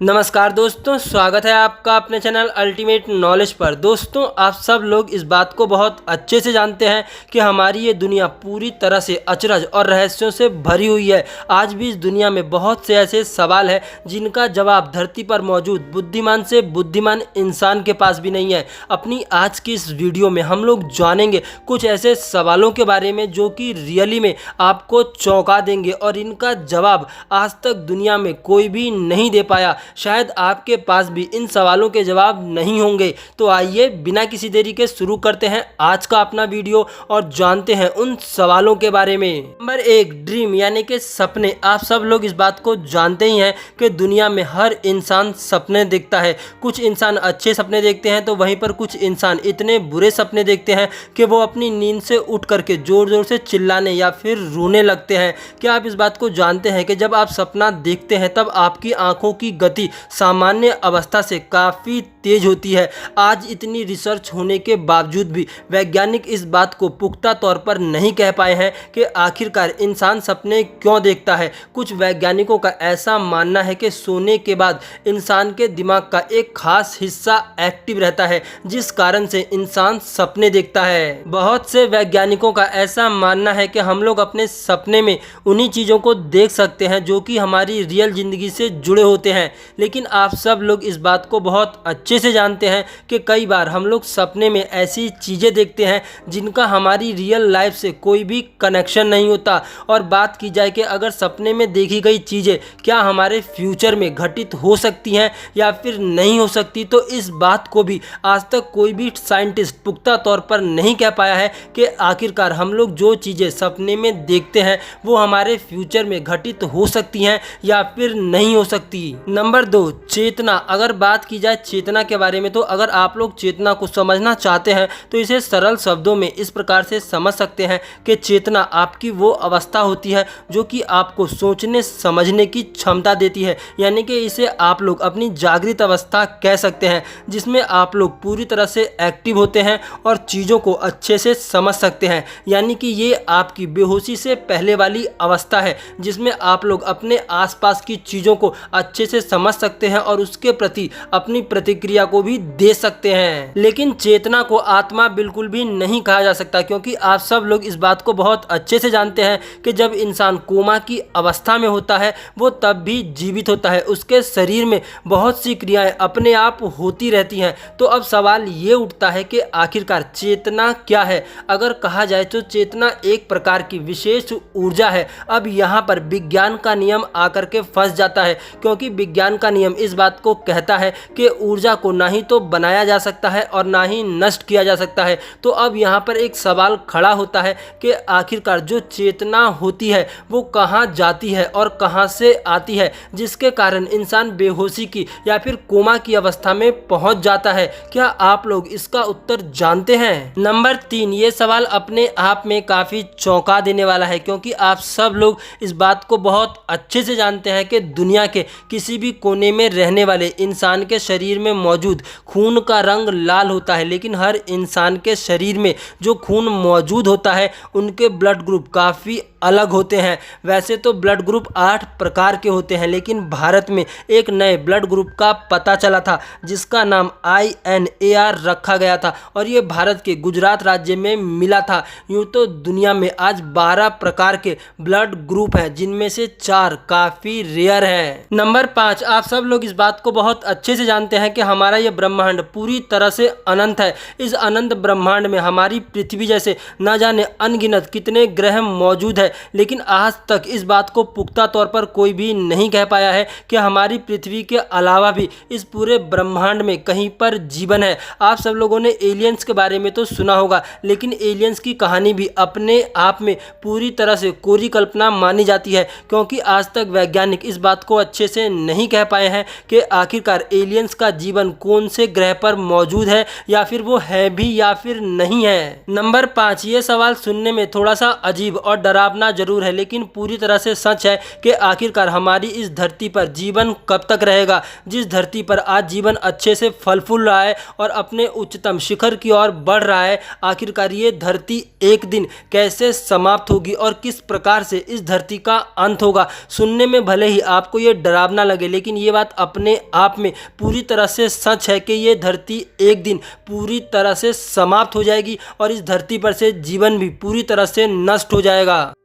नमस्कार दोस्तों, स्वागत है आपका अपने चैनल अल्टीमेट नॉलेज पर। दोस्तों, आप सब लोग इस बात को बहुत अच्छे से जानते हैं कि हमारी ये दुनिया पूरी तरह से अचरज और रहस्यों से भरी हुई है। आज भी इस दुनिया में बहुत से ऐसे सवाल हैं जिनका जवाब धरती पर मौजूद बुद्धिमान से बुद्धिमान इंसान के पास भी नहीं है। अपनी आज की इस वीडियो में हम लोग जानेंगे कुछ ऐसे सवालों के बारे में जो कि रियली में आपको चौंका देंगे और इनका जवाब आज तक दुनिया में कोई भी नहीं दे पाया। शायद आपके पास भी इन सवालों के जवाब नहीं होंगे। तो आइए बिना किसी देरी के शुरू करते हैं आज का अपना वीडियो और जानते हैं उन सवालों के बारे में। नंबर 1, ड्रीम यानी कि सपने। आप सब लोग इस बात को जानते ही हैं कि दुनिया में हर इंसान सपने देखता है। कुछ इंसान अच्छे सपने देखते हैं तो वहीं पर कुछ इंसान इतने बुरे सपने देखते हैं कि वो अपनी नींद से उठ करके जोर जोर से चिल्लाने या फिर रोने लगते हैं। क्या आप इस बात को जानते हैं कि जब आप सपना देखते हैं तब आपकी आंखों की गति सामान्य अवस्था से काफ़ी तेज होती है। आज इतनी रिसर्च होने के बावजूद भी वैज्ञानिक इस बात को पुख्ता तौर पर नहीं कह पाए हैं कि आखिरकार इंसान सपने क्यों देखता है। कुछ वैज्ञानिकों का ऐसा मानना है कि सोने के बाद इंसान के दिमाग का एक खास हिस्सा एक्टिव रहता है जिस कारण से इंसान सपने देखता है। बहुत से वैज्ञानिकों का ऐसा मानना है कि हम लोग अपने सपने में उन्हीं चीज़ों को देख सकते हैं जो कि हमारी रियल ज़िंदगी से जुड़े होते हैं। लेकिन आप सब लोग इस बात को बहुत अच्छे से जानते हैं कि कई बार हम लोग सपने में ऐसी चीज़ें देखते हैं जिनका हमारी रियल लाइफ से कोई भी कनेक्शन नहीं होता। और बात की जाए कि अगर सपने में देखी गई चीज़ें क्या हमारे फ्यूचर में घटित हो सकती हैं या फिर नहीं हो सकती, तो इस बात को भी आज तक कोई भी साइंटिस्ट पुख्ता तौर पर नहीं कह पाया है कि आखिरकार हम लोग जो चीज़ें सपने में देखते हैं वो हमारे फ्यूचर में घटित हो सकती हैं या फिर नहीं हो सकती। नंबर 2, चेतना। अगर बात की जाए चेतना के बारे में तो अगर आप लोग चेतना को समझना चाहते हैं तो इसे सरल शब्दों में इस प्रकार से समझ सकते हैं कि चेतना आपकी वो अवस्था होती है जो कि आपको सोचने समझने की क्षमता देती है। यानी कि इसे आप लोग अपनी जागृत अवस्था कह सकते हैं जिसमें आप लोग पूरी तरह से एक्टिव होते हैं और चीज़ों को अच्छे से समझ सकते हैं। यानी कि ये आपकी बेहोशी से पहले वाली अवस्था है जिसमें आप लोग अपने आसपास की चीज़ों को अच्छे से समझ सकते हैं और उसके प्रति अपनी प्रतिक्रिया को भी दे सकते हैं। लेकिन चेतना को आत्मा बिल्कुल भी नहीं कहा जा सकता क्योंकि आप सब लोग इस बात को बहुत अच्छे से जानते हैं कि जब इंसान कोमा की अवस्था में होता है वो तब भी जीवित होता है। उसके शरीर में बहुत सी क्रियाएं अपने आप होती रहती हैं। तो अब सवाल ये उठता है कि आखिरकार चेतना क्या है। अगर कहा जाए तो चेतना एक प्रकार की विशेष ऊर्जा है। अब यहाँ पर विज्ञान का नियम आकर के फंस जाता है क्योंकि विज्ञान का नियम इस बात को कहता है कि ऊर्जा को ना ही तो बनाया जा सकता है और ना ही नष्ट किया जा सकता है। तो अब यहाँ पर एक सवाल खड़ा होता है कि आखिरकार जो चेतना होती है वो कहाँ जाती है और कहाँ से आती है जिसके कारण इंसान बेहोशी की या फिर कोमा की अवस्था में पहुँच जाता है। क्या आप लोग इसका उत्तर जानते हैं? नंबर 3, ये सवाल अपने आप में काफ़ी चौंका देने वाला है क्योंकि आप सब लोग इस बात को बहुत अच्छे से जानते हैं कि दुनिया के किसी भी कोने में रहने वाले इंसान के शरीर में मौजूद खून का रंग लाल होता है। लेकिन हर इंसान के शरीर में जो खून मौजूद होता है उनके ब्लड ग्रुप काफ़ी अलग होते हैं। वैसे तो ब्लड ग्रुप 8 प्रकार के होते हैं लेकिन भारत में एक नए ब्लड ग्रुप का पता चला था जिसका नाम INAR रखा गया था और ये भारत के गुजरात राज्य में मिला था। यूँ तो दुनिया में आज 12 प्रकार के ब्लड ग्रुप हैं जिनमें से 4 काफ़ी रेयर हैं। नंबर 5, आप सब लोग इस बात को बहुत अच्छे से जानते हैं कि हमारा ये ब्रह्मांड पूरी तरह से अनंत है। इस अनंत ब्रह्मांड में हमारी पृथ्वी जैसे न जाने अनगिनत कितने ग्रह मौजूद है। लेकिन आज तक इस बात को पुख्ता तौर पर कोई भी नहीं कह पाया है कि हमारी पृथ्वी के अलावा भी इस पूरे ब्रह्मांड में कहीं पर जीवन है। आप सब लोगों ने एलियंस के बारे में तो सुना होगा लेकिन एलियंस की कहानी भी अपने आप में पूरी तरह से कोरी कल्पना मानी जाती है क्योंकि आज तक वैज्ञानिक इस बात को अच्छे से नहीं कह पाए हैं कि आखिरकार एलियंस का जीवन कौन से ग्रह पर मौजूद है या फिर वो है भी या फिर नहीं है। नंबर 5, ये सवाल सुनने में थोड़ा सा अजीब और डरावना डरावना जरूर है लेकिन पूरी तरह से सच है कि आखिरकार हमारी इस धरती पर जीवन कब तक रहेगा। जिस धरती पर आज जीवन अच्छे से फल फूल रहा है और अपने उच्चतम शिखर की ओर बढ़ रहा है, आखिरकार ये धरती एक दिन कैसे समाप्त होगी और किस प्रकार से इस धरती का अंत होगा। सुनने में भले ही आपको ये डरावना लगे लेकिन ये बात अपने आप में पूरी तरह से सच है कि ये धरती एक दिन पूरी तरह से समाप्त हो जाएगी और इस धरती पर से जीवन भी पूरी तरह से नष्ट हो जाएगा।